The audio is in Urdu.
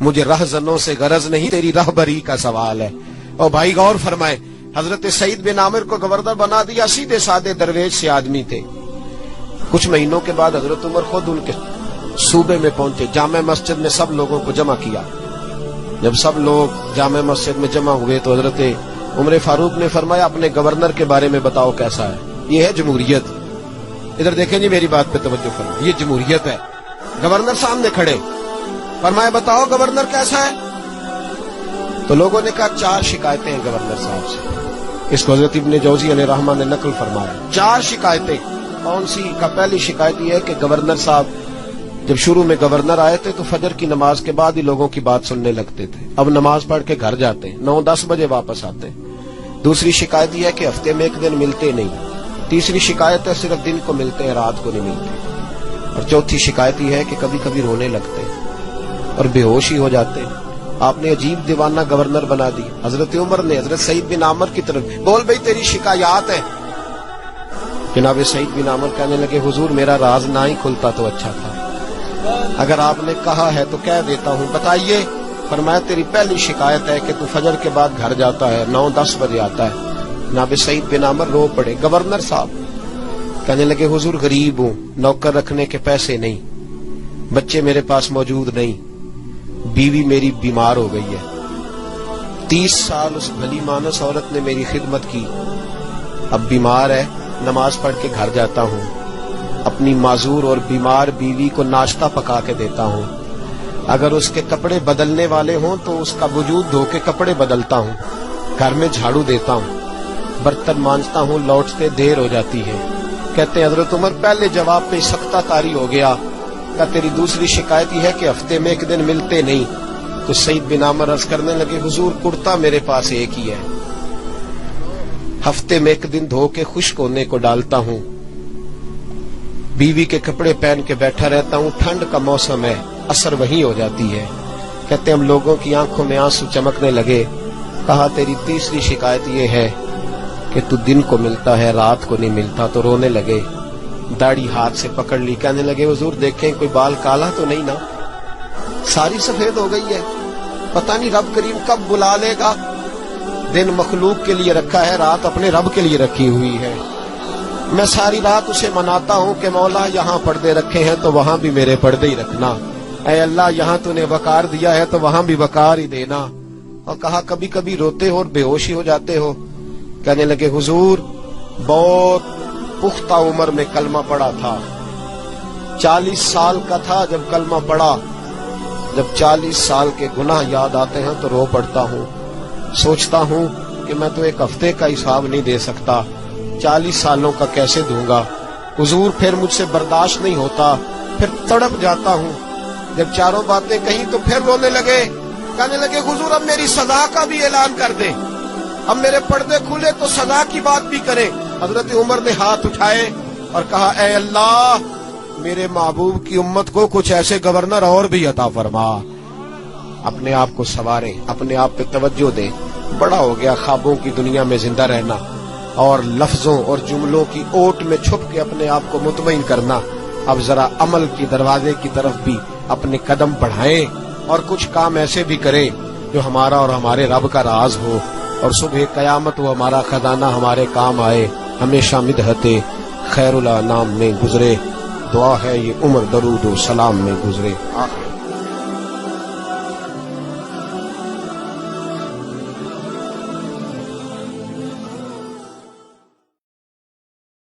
مجھے رہزنوں سے غرض نہیں، تیری رہبری کا سوال ہے۔ اور بھائی غور فرمائے، حضرت سعید بن عامر کو گورنر بنا دیا، سیدھے سادے درویش سے آدمی تھے۔ کچھ مہینوں کے بعد حضرت عمر خود ان کے صوبے میں پہنچے، جامع مسجد میں سب لوگوں کو جمع کیا۔ جب سب لوگ جامع مسجد میں جمع ہوئے تو حضرت عمر فاروق نے فرمایا اپنے گورنر کے بارے میں بتاؤ کیسا ہے۔ یہ ہے جمہوریت۔ ادھر دیکھیں جی، میری بات پہ توجہ فرمائیں، یہ جمہوریت ہے۔ گورنر سامنے کھڑے، فرمایا بتاؤ گورنر کیسا ہے؟ تو لوگوں نے کہا 4 شکایتیں ہیں گورنر صاحب سے۔ اس کو حضرت ابن جوزی علیہ رحمہ نے نقل فرمایا، 4 شکایتیں۔ کون سی؟ کا پہلی شکایت یہ ہے کہ گورنر صاحب جب شروع میں گورنر آئے تھے تو فجر کی نماز کے بعد ہی لوگوں کی بات سننے لگتے تھے، اب نماز پڑھ کے گھر جاتے ہیں، 9-10 بجے واپس آتے ہیں۔ دوسری شکایت یہ ہے کہ ہفتے میں 1 دن ملتے نہیں۔ تیسری شکایت ہے صرف دن کو ملتے ہیں، رات کو نہیں ملتے۔ اور چوتھی شکایت یہ ہے کہ کبھی کبھی رونے لگتے ہیں اور بے ہوش ہی ہو جاتے ہیں۔ آپ نے عجیب دیوانہ گورنر بنا دی۔ حضرت عمر نے حضرت سعید بن عامر کی طرف، بول بھئی تیری شکایات ہیں۔ جناب سعید بن عامر کہنے لگے حضور میرا راز نہ ہی کھلتا تو اچھا تھا، اگر آپ نے کہا ہے تو کہہ دیتا ہوں، بتائیے۔ فرمایا تیری پہلی شکایت ہے کہ تو فجر کے بعد گھر جاتا ہے، 9-10 بجے آتا ہے۔ جناب سعید بن عامر رو پڑے۔ گورنر صاحب کہنے لگے حضور غریب ہوں، نوکر رکھنے کے پیسے نہیں، بچے میرے پاس موجود نہیں، بیوی میری بیمار ہو گئی ہے، 30 سال اس بھلی مانس عورت نے میری خدمت کی، اب بیمار ہے، نماز پڑھ کے گھر جاتا ہوں، اپنی معذور اور بیمار بیوی کو ناشتہ پکا کے دیتا ہوں، اگر اس کے کپڑے بدلنے والے ہوں تو اس کا وجود دھو کے کپڑے بدلتا ہوں، گھر میں جھاڑو دیتا ہوں، برتن مانجتا ہوں، لوٹتے دیر ہو جاتی ہے۔ کہتے ہیں حضرت عمر پہلے جواب پہ سختہ طاری ہو گیا، کہ تیری دوسری شکایت یہ ہے کہ ہفتے میں 1 دن ملتے نہیں۔ تو سعید بن عامر عرض کرنے لگے حضور کرتا میرے پاس ایک ہی ہے، ہفتے میں 1 دن دھو کے خشک ہونے کو ڈالتا ہوں، بیوی کے کپڑے پہن کے بیٹھا رہتا ہوں، ٹھنڈ کا موسم ہے، اثر وہی ہو جاتی ہے۔ کہتے ہم لوگوں کی آنکھوں میں آنسو چمکنے لگے۔ کہا تیری تیسری شکایت یہ ہے کہ تو دن کو ملتا ہے، رات کو نہیں ملتا۔ تو رونے لگے، داڑھی ہاتھ سے پکڑ لی، کہنے لگے حضور دیکھیں کوئی بال کالا تو نہیں نا، ساری سفید ہو گئی ہے، پتہ نہیں رب کریم کب بلا لے گا۔ دن مخلوق کے لیے رکھا ہے، رات اپنے رب کے لیے رکھی ہوئی ہے۔ میں ساری رات اسے مناتا ہوں کہ مولا یہاں پردے رکھے ہیں تو وہاں بھی میرے پردے ہی رکھنا، اے اللہ یہاں تو نے وقار دیا ہے تو وہاں بھی وقار ہی دینا۔ اور کہا کبھی کبھی روتے ہو اور بے ہوشی ہو جاتے ہو؟ کہنے لگے حضور بہت پختہ عمر میں کلمہ پڑا تھا، 40 سال کا تھا جب کلمہ پڑا، جب 40 سال کے گناہ یاد آتے ہیں تو رو پڑتا ہوں، سوچتا ہوں کہ میں تو 1 ہفتے کا حساب نہیں دے سکتا، 40 سالوں کا کیسے دوں گا حضور؟ پھر مجھ سے برداشت نہیں ہوتا، پھر تڑپ جاتا ہوں۔ جب چاروں باتیں کہیں تو پھر رونے لگے، کہنے لگے حضور اب میری سزا کا بھی اعلان کر دیں، اب میرے پردے کھلے تو سزا کی بات بھی کریں۔ حضرت عمر نے ہاتھ اٹھائے اور کہا اے اللہ میرے محبوب کی امت کو کچھ ایسے گورنر اور بھی عطا فرما۔ اپنے آپ کو سنواریں، اپنے آپ پہ توجہ دیں۔ بڑا ہو گیا خوابوں کی دنیا میں زندہ رہنا اور لفظوں اور جملوں کی اوٹ میں چھپ کے اپنے آپ کو مطمئن کرنا۔ اب ذرا عمل کی دروازے کی طرف بھی اپنے قدم بڑھائیں اور کچھ کام ایسے بھی کریں جو ہمارا اور ہمارے رب کا راز ہو، اور صبح قیامت وہ ہمارا خزانہ ہمارے کام آئے۔ ہمیشہ مدحت خیر الانام میں گزرے، دعا ہے یہ عمر درود و سلام میں گزرے۔